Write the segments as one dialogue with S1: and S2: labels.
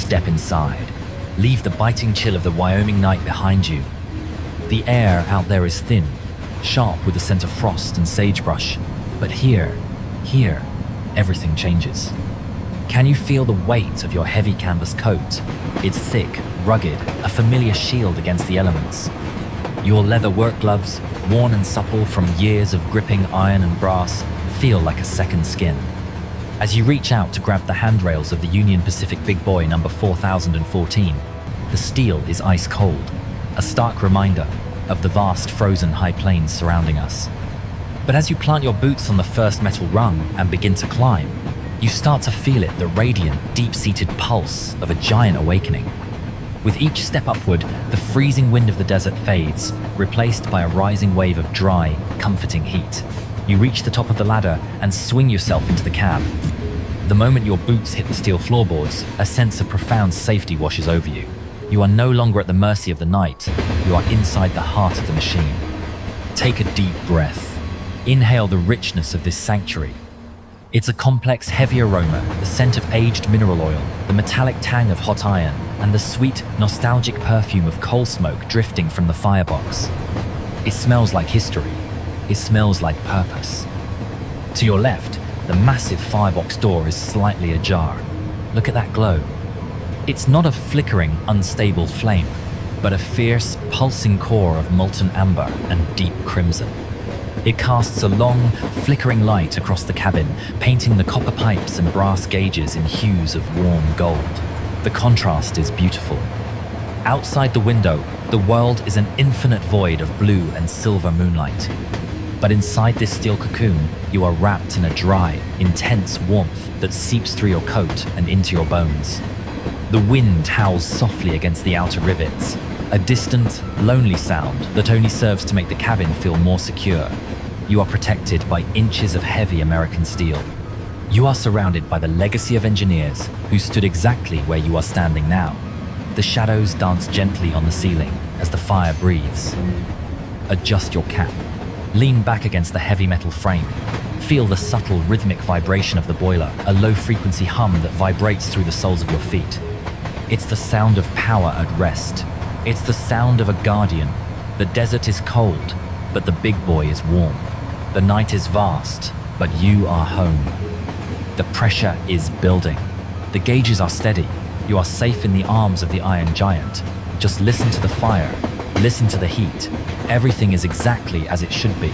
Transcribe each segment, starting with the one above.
S1: step inside. Leave the biting chill of the Wyoming night behind you. The air out there is thin, sharp with a scent of frost and sagebrush. But here, everything changes. Can you feel the weight of your heavy canvas coat? It's thick, rugged, a familiar shield against the elements. Your leather work gloves, worn and supple from years of gripping iron and brass, feel like a second skin. As you reach out to grab the handrails of the Union Pacific Big Boy number 4014, the steel is ice cold, a stark reminder of the vast frozen high plains surrounding us. But as you plant your boots on the first metal rung and begin to climb, you start to feel it, the radiant, deep-seated pulse of a giant awakening. With each step upward, the freezing wind of the desert fades, replaced by a rising wave of dry, comforting heat. You reach the top of the ladder and swing yourself into the cab. The moment your boots hit the steel floorboards, a sense of profound safety washes over you. You are no longer at the mercy of the night. You are inside the heart of the machine. Take a deep breath. Inhale the richness of this sanctuary. It's a complex, heavy aroma, the scent of aged mineral oil, the metallic tang of hot iron, and the sweet, nostalgic perfume of coal smoke drifting from the firebox. It smells like history. It smells like purpose. To your left, the massive firebox door is slightly ajar. Look at that glow. It's not a flickering, unstable flame, but a fierce, pulsing core of molten amber and deep crimson. It casts a long, flickering light across the cabin, painting the copper pipes and brass gauges in hues of warm gold. The contrast is beautiful. Outside the window, the world is an infinite void of blue and silver moonlight. But inside this steel cocoon, you are wrapped in a dry, intense warmth that seeps through your coat and into your bones. The wind howls softly against the outer rivets, a distant, lonely sound that only serves to make the cabin feel more secure. You are protected by inches of heavy American steel. You are surrounded by the legacy of engineers who stood exactly where you are standing now. The shadows dance gently on the ceiling as the fire breathes. Adjust your cap. Lean back against the heavy metal frame. Feel the subtle rhythmic vibration of the boiler, a low-frequency hum that vibrates through the soles of your feet. It's the sound of power at rest. It's the sound of a guardian. The desert is cold, but the big boy is warm. The night is vast, but you are home. The pressure is building. The gauges are steady. You are safe in the arms of the iron giant. Just listen to the fire. Listen to the heat. Everything is exactly as it should be.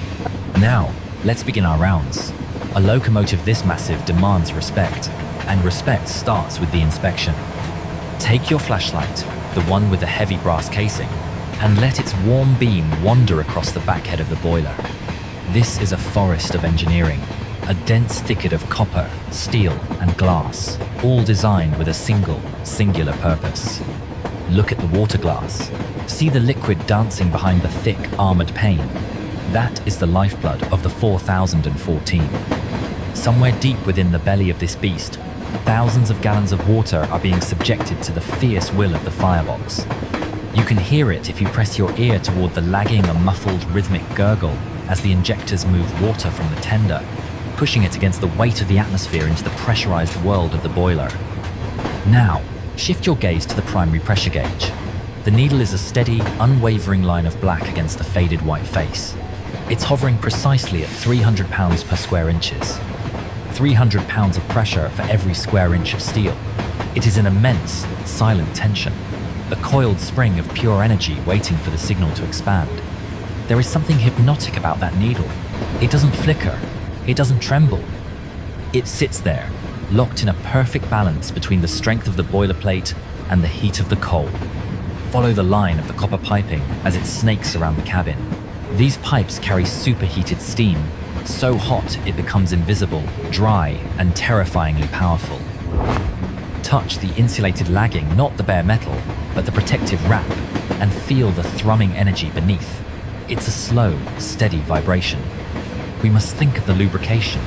S1: Now, let's begin our rounds. A locomotive this massive demands respect, and respect starts with the inspection. Take your flashlight, the one with the heavy brass casing, and let its warm beam wander across the backhead of the boiler. This is a forest of engineering, a dense thicket of copper, steel, and glass, all designed with a singular purpose. Look at the water glass. See the liquid dancing behind the thick, armored pane. That is the lifeblood of the 4014. Somewhere deep within the belly of this beast, thousands of gallons of water are being subjected to the fierce will of the firebox. You can hear it if you press your ear toward the lagging and muffled rhythmic gurgle as the injectors move water from the tender, pushing it against the weight of the atmosphere into the pressurized world of the boiler. Now, shift your gaze to the primary pressure gauge. The needle is a steady, unwavering line of black against the faded white face. It's hovering precisely at 300 pounds per square inches. 300 pounds of pressure for every square inch of steel. It is an immense, silent tension, a coiled spring of pure energy waiting for the signal to expand. There is something hypnotic about that needle. It doesn't flicker. It doesn't tremble. It sits there, locked in a perfect balance between the strength of the boiler plate and the heat of the coal. Follow the line of the copper piping as it snakes around the cabin. These pipes carry superheated steam, so hot it becomes invisible, dry, and terrifyingly powerful. Touch the insulated lagging, not the bare metal, but the protective wrap, and feel the thrumming energy beneath. It's a slow, steady vibration. We must think of the lubrication.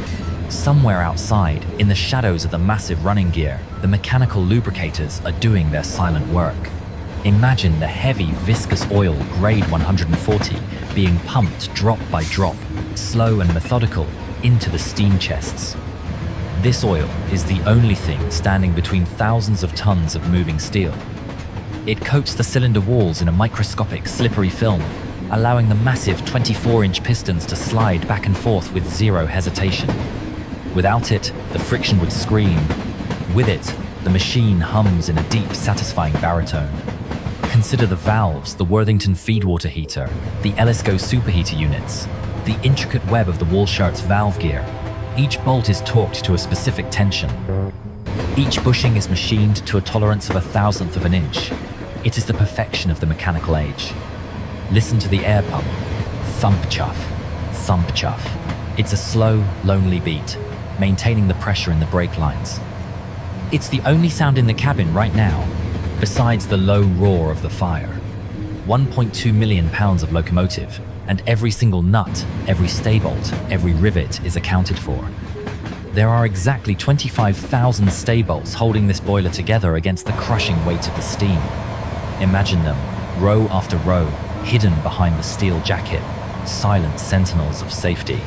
S1: Somewhere outside, in the shadows of the massive running gear, the mechanical lubricators are doing their silent work. Imagine the heavy, viscous oil, grade 140, being pumped drop by drop, slow and methodical, into the steam chests. This oil is the only thing standing between thousands of tons of moving steel. It coats the cylinder walls in a microscopic, slippery film, allowing the massive 24-inch pistons to slide back and forth with zero hesitation. Without it, the friction would scream. With it, the machine hums in a deep, satisfying baritone. Consider the valves, the Worthington feedwater heater, the Elisco superheater units, the intricate web of the Walschaerts valve gear. Each bolt is torqued to a specific tension. Each bushing is machined to a tolerance of 1/1000th of an inch. It is the perfection of the mechanical age. Listen to the air pump. Thump chuff, thump chuff. It's a slow, lonely beat, maintaining the pressure in the brake lines. It's the only sound in the cabin right now, besides the low roar of the fire. 1.2 million pounds of locomotive, and every single nut, every stay bolt, every rivet is accounted for. There are exactly 25,000 stay bolts holding this boiler together against the crushing weight of the steam. Imagine them, row after row, hidden behind the steel jacket, silent sentinels of safety.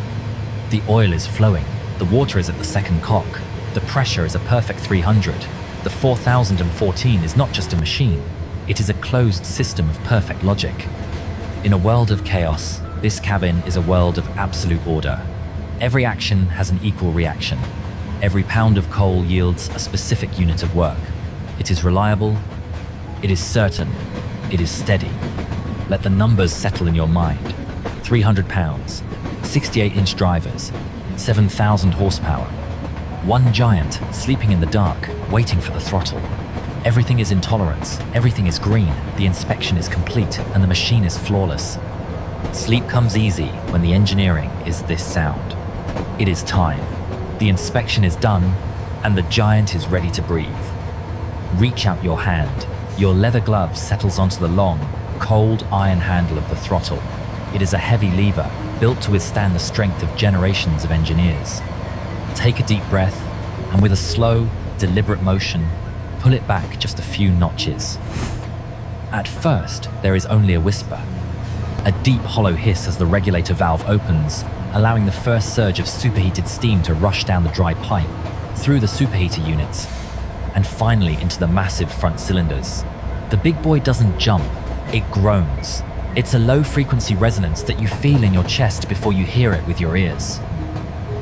S1: The oil is flowing, the water is at the second cock, the pressure is a perfect 300. The 4014 is not just a machine, it is a closed system of perfect logic. In a world of chaos, this cabin is a world of absolute order. Every action has an equal reaction. Every pound of coal yields a specific unit of work. It is reliable, it is certain, it is steady. Let the numbers settle in your mind. 300 pounds, 68-inch drivers, 7,000 horsepower. One giant sleeping in the dark, waiting for the throttle. Everything is in tolerance, everything is green, the inspection is complete, and the machine is flawless. Sleep comes easy when the engineering is this sound. It is time. The inspection is done, and the giant is ready to breathe. Reach out your hand. Your leather glove settles onto the long, cold iron handle of the throttle. It is a heavy lever, built to withstand the strength of generations of engineers. Take a deep breath, and with a slow, deliberate motion, pull it back just a few notches. At first, there is only a whisper. A deep hollow hiss as the regulator valve opens, allowing the first surge of superheated steam to rush down the dry pipe, through the superheater units, and finally into the massive front cylinders. The big boy doesn't jump, it groans. It's a low-frequency resonance that you feel in your chest before you hear it with your ears.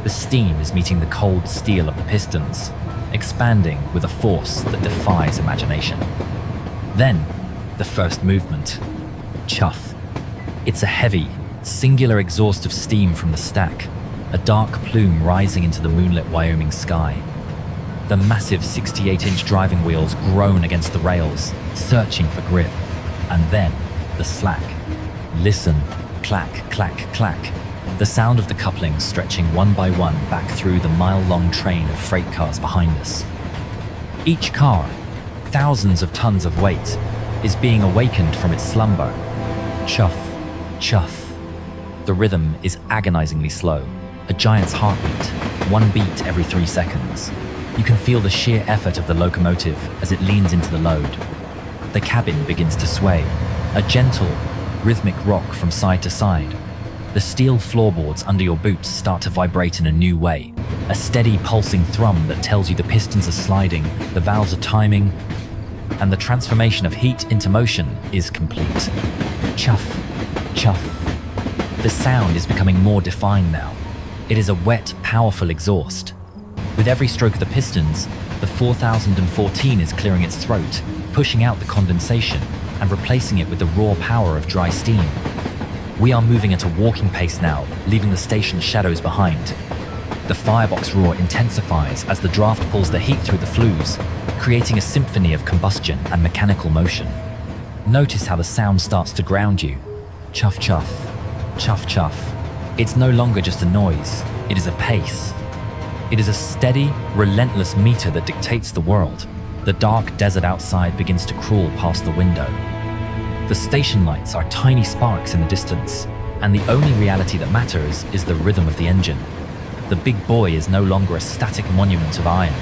S1: The steam is meeting the cold steel of the pistons, expanding with a force that defies imagination. Then, the first movement. Chuff. It's a heavy, singular exhaust of steam from the stack, a dark plume rising into the moonlit Wyoming sky. The massive 68-inch driving wheels groan against the rails, searching for grip. And then, the slack. Listen, clack, clack, clack. The sound of the couplings stretching one by one back through the mile-long train of freight cars behind us. Each car, thousands of tons of weight, is being awakened from its slumber. Chuff, chuff. The rhythm is agonizingly slow, a giant's heartbeat, one beat every 3 seconds. You can feel the sheer effort of the locomotive as it leans into the load. The cabin begins to sway, a gentle, rhythmic rock from side to side. The steel floorboards under your boots start to vibrate in a new way, a steady pulsing thrum that tells you the pistons are sliding, the valves are timing, and the transformation of heat into motion is complete. Chuff, chuff. The sound is becoming more defined now. It is a wet, powerful exhaust. With every stroke of the pistons, the 4014 is clearing its throat, pushing out the condensation and replacing it with the raw power of dry steam. We are moving at a walking pace now, leaving the station shadows behind. The firebox roar intensifies as the draft pulls the heat through the flues, creating a symphony of combustion and mechanical motion. Notice how the sound starts to ground you. Chuff chuff, chuff chuff. It's no longer just a noise, it is a pace. It is a steady, relentless meter that dictates the world. The dark desert outside begins to crawl past the window. The station lights are tiny sparks in the distance, and the only reality that matters is the rhythm of the engine. The big boy is no longer a static monument of iron.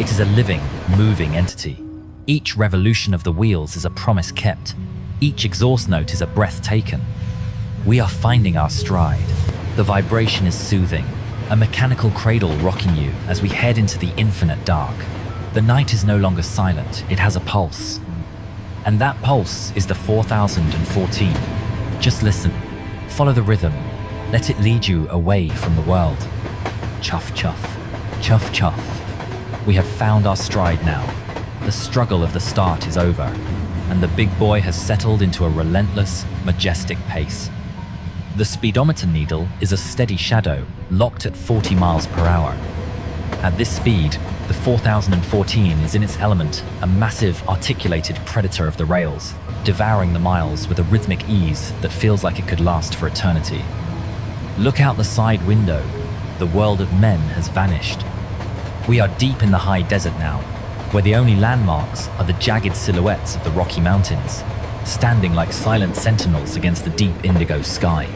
S1: It is a living, moving entity. Each revolution of the wheels is a promise kept. Each exhaust note is a breath taken. We are finding our stride. The vibration is soothing. a mechanical cradle rocking you as we head into the infinite dark. The night is no longer silent, it has a pulse. And that pulse is the 4014. Just listen, follow the rhythm, let it lead you away from the world. Chuff, chuff, chuff, chuff. We have found our stride now. The struggle of the start is over, and the big boy has settled into a relentless, majestic pace. The speedometer needle is a steady shadow, locked at 40 miles per hour. At this speed, the 4014 is in its element, a massive, articulated predator of the rails, devouring the miles with a rhythmic ease that feels like it could last for eternity. Look out the side window. The world of men has vanished. We are deep in the high desert now, where the only landmarks are the jagged silhouettes of the Rocky Mountains, standing like silent sentinels against the deep indigo sky.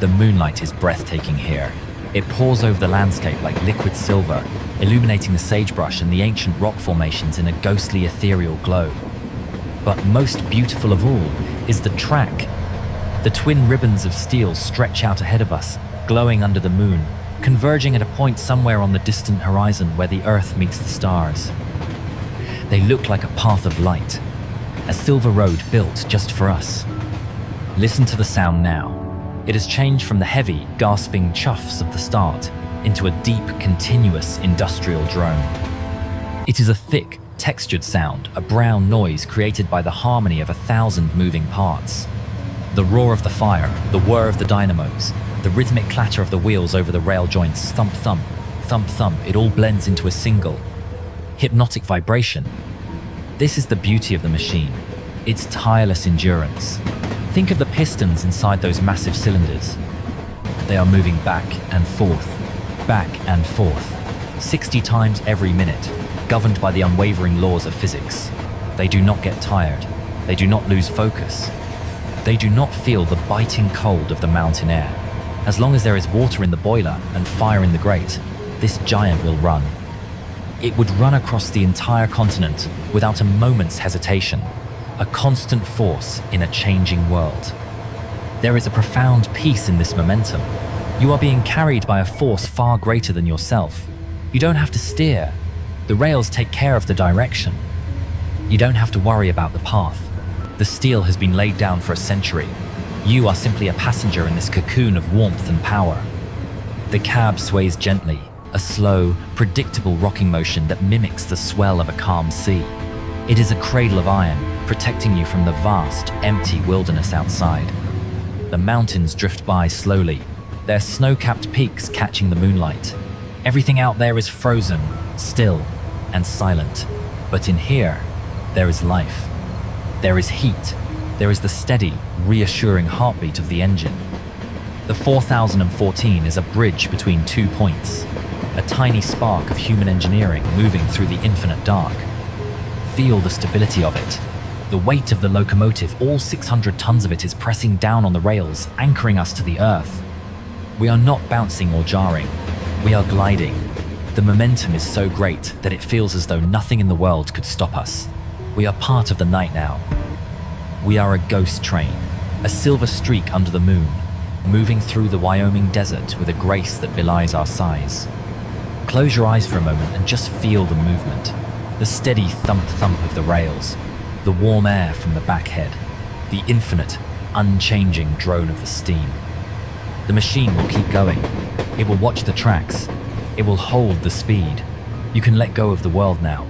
S1: The moonlight is breathtaking here. It pours over the landscape like liquid silver, illuminating the sagebrush and the ancient rock formations in a ghostly ethereal glow. But most beautiful of all is the track. The twin ribbons of steel stretch out ahead of us, glowing under the moon, converging at a point somewhere on the distant horizon where the earth meets the stars. They look like a path of light, a silver road built just for us. Listen to the sound now. It has changed from the heavy, gasping chuffs of the start into a deep, continuous industrial drone. It is a thick, textured sound, a brown noise created by the harmony of 1,000 moving parts. The roar of the fire, the whir of the dynamos, the rhythmic clatter of the wheels over the rail joints, thump-thump, thump-thump, it all blends into a single, hypnotic vibration. This is the beauty of the machine, its tireless endurance. Think of the pistons inside those massive cylinders. They are moving back and forth, 60 times every minute, governed by the unwavering laws of physics. They do not get tired. They do not lose focus. They do not feel the biting cold of the mountain air. As long as there is water in the boiler and fire in the grate, this giant will run. It would run across the entire continent without a moment's hesitation, a constant force in a changing world. There is a profound peace in this momentum. You are being carried by a force far greater than yourself. You don't have to steer. The rails take care of the direction. You don't have to worry about the path. The steel has been laid down for a century. You are simply a passenger in this cocoon of warmth and power. The cab sways gently, a slow, predictable rocking motion that mimics the swell of a calm sea. It is a cradle of iron, protecting you from the vast, empty wilderness outside. The mountains drift by slowly, their snow-capped peaks catching the moonlight. Everything out there is frozen, still, and silent. But in here, there is life. There is heat. There is the steady, reassuring heartbeat of the engine. The 4014 is a bridge between 2 points, a tiny spark of human engineering moving through the infinite dark. Feel the stability of it. The weight of the locomotive, all 600 tons of it, is pressing down on the rails, anchoring us to the earth. We are not bouncing or jarring. We are gliding. The momentum is so great that it feels as though nothing in the world could stop us. We are part of the night now. We are a ghost train, a silver streak under the moon, moving through the Wyoming desert with a grace that belies our size. Close your eyes for a moment and just feel the movement. The steady thump-thump of the rails, the warm air from the backhead, the infinite, unchanging drone of the steam. The machine will keep going. It will watch the tracks. It will hold the speed. You can let go of the world now.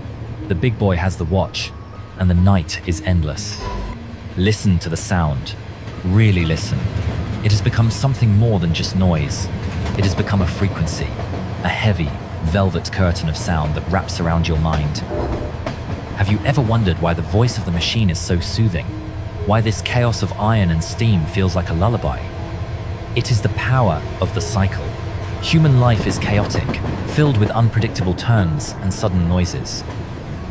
S1: The big boy has the watch, and the night is endless. Listen to the sound. Really listen. It has become something more than just noise. It has become a frequency, a heavy, velvet curtain of sound that wraps around your mind. Have you ever wondered why the voice of the machine is so soothing? Why this chaos of iron and steam feels like a lullaby? It is the power of the cycle. Human life is chaotic, filled with unpredictable turns and sudden noises.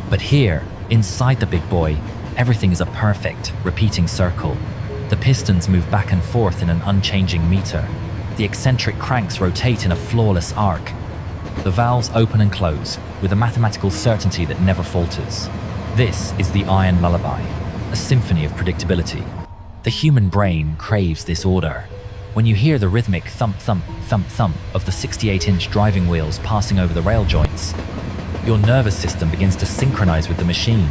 S1: But here, inside the big boy, everything is a perfect, repeating circle. The pistons move back and forth in an unchanging meter. The eccentric cranks rotate in a flawless arc. The valves open and close with a mathematical certainty that never falters. This is the iron lullaby, a symphony of predictability. The human brain craves this order. When you hear the rhythmic thump-thump, thump-thump of the 68-inch driving wheels passing over the rail joints, your nervous system begins to synchronize with the machine.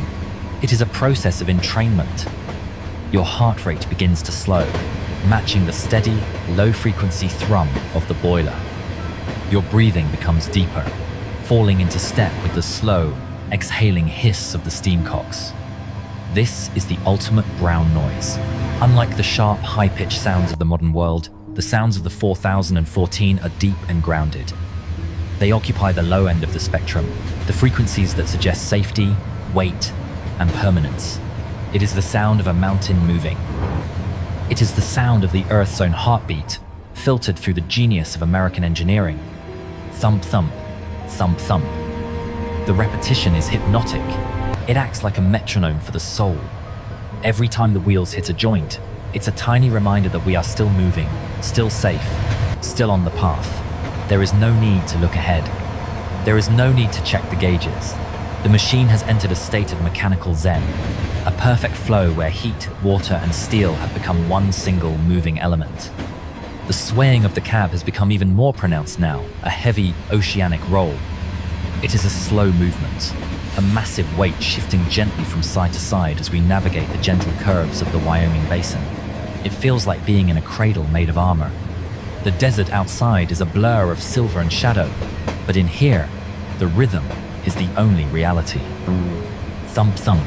S1: It is a process of entrainment. Your heart rate begins to slow, matching the steady, low-frequency thrum of the boiler. Your breathing becomes deeper, falling into step with the slow, exhaling hiss of the steam cocks. This is the ultimate brown noise. Unlike the sharp, high-pitched sounds of the modern world, the sounds of the 4014 are deep and grounded. They occupy the low end of the spectrum, the frequencies that suggest safety, weight, and permanence. It is the sound of a mountain moving. It is the sound of the Earth's own heartbeat, filtered through the genius of American engineering. Thump-thump, thump-thump. The repetition is hypnotic. It acts like a metronome for the soul. Every time the wheels hit a joint, it's a tiny reminder that we are still moving, still safe, still on the path. There is no need to look ahead. There is no need to check the gauges. The machine has entered a state of mechanical zen, a perfect flow where heat, water, and steel have become one single moving element. The swaying of the cab has become even more pronounced now, a heavy, oceanic roll. It is a slow movement, a massive weight shifting gently from side to side as we navigate the gentle curves of the Wyoming basin. It feels like being in a cradle made of armor. The desert outside is a blur of silver and shadow, but in here, the rhythm is the only reality. Thump-thump,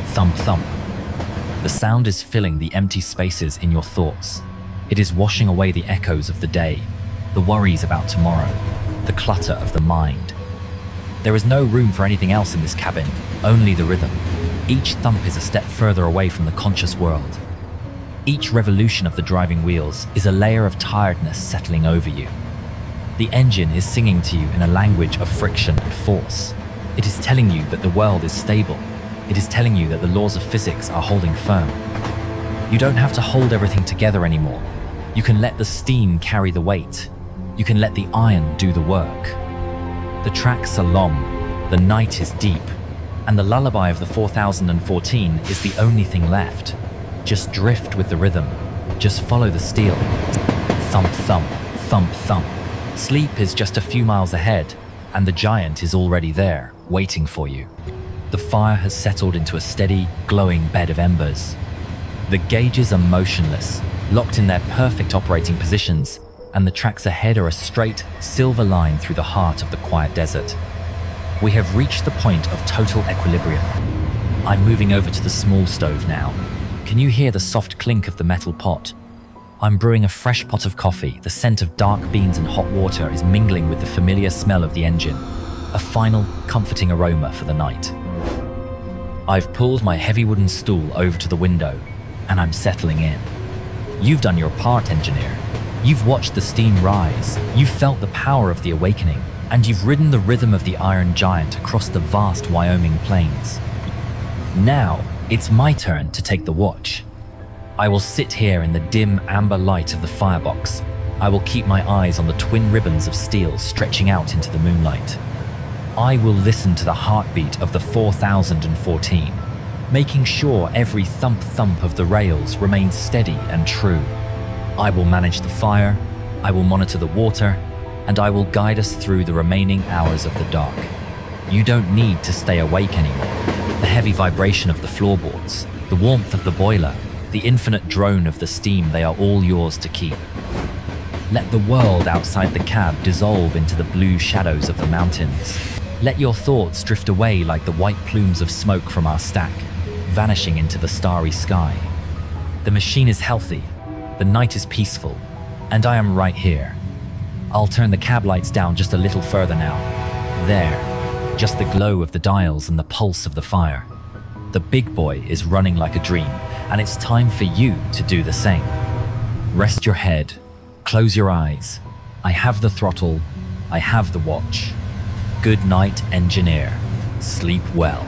S1: thump-thump. The sound is filling the empty spaces in your thoughts. It is washing away the echoes of the day, the worries about tomorrow, the clutter of the mind. There is no room for anything else in this cabin, only the rhythm. Each thump is a step further away from the conscious world. Each revolution of the driving wheels is a layer of tiredness settling over you. The engine is singing to you in a language of friction and force. It is telling you that the world is stable. It is telling you that the laws of physics are holding firm. You don't have to hold everything together anymore. You can let the steam carry the weight. You can let the iron do the work. The tracks are long, the night is deep, and the lullaby of the 4014 is the only thing left. Just drift with the rhythm. Just follow the steel. Thump, thump, thump, thump. Sleep is just a few miles ahead, and the giant is already there, waiting for you. The fire has settled into a steady, glowing bed of embers. The gauges are motionless, locked in their perfect operating positions, and the tracks ahead are a straight, silver line through the heart of the quiet desert. We have reached the point of total equilibrium. I'm moving over to the small stove now. Can you hear the soft clink of the metal pot? I'm brewing a fresh pot of coffee. The scent of dark beans and hot water is mingling with the familiar smell of the engine, a final, comforting aroma for the night. I've pulled my heavy wooden stool over to the window, and I'm settling in. You've done your part, engineer. You've watched the steam rise, you've felt the power of the awakening, and you've ridden the rhythm of the Iron Giant across the vast Wyoming plains. Now, it's my turn to take the watch. I will sit here in the dim amber light of the firebox. I will keep my eyes on the twin ribbons of steel stretching out into the moonlight. I will listen to the heartbeat of the 4014, making sure every thump-thump of the rails remains steady and true. I will manage the fire, I will monitor the water, and I will guide us through the remaining hours of the dark. You don't need to stay awake anymore. The heavy vibration of the floorboards, the warmth of the boiler, the infinite drone of the steam, they are all yours to keep. Let the world outside the cab dissolve into the blue shadows of the mountains. Let your thoughts drift away like the white plumes of smoke from our stack, vanishing into the starry sky. The machine is healthy, the night is peaceful, and I am right here. I'll turn the cab lights down just a little further now. There, just the glow of the dials and the pulse of the fire. The big boy is running like a dream, and it's time for you to do the same. Rest your head, close your eyes. I have the throttle, I have the watch. Good night, engineer. Sleep well.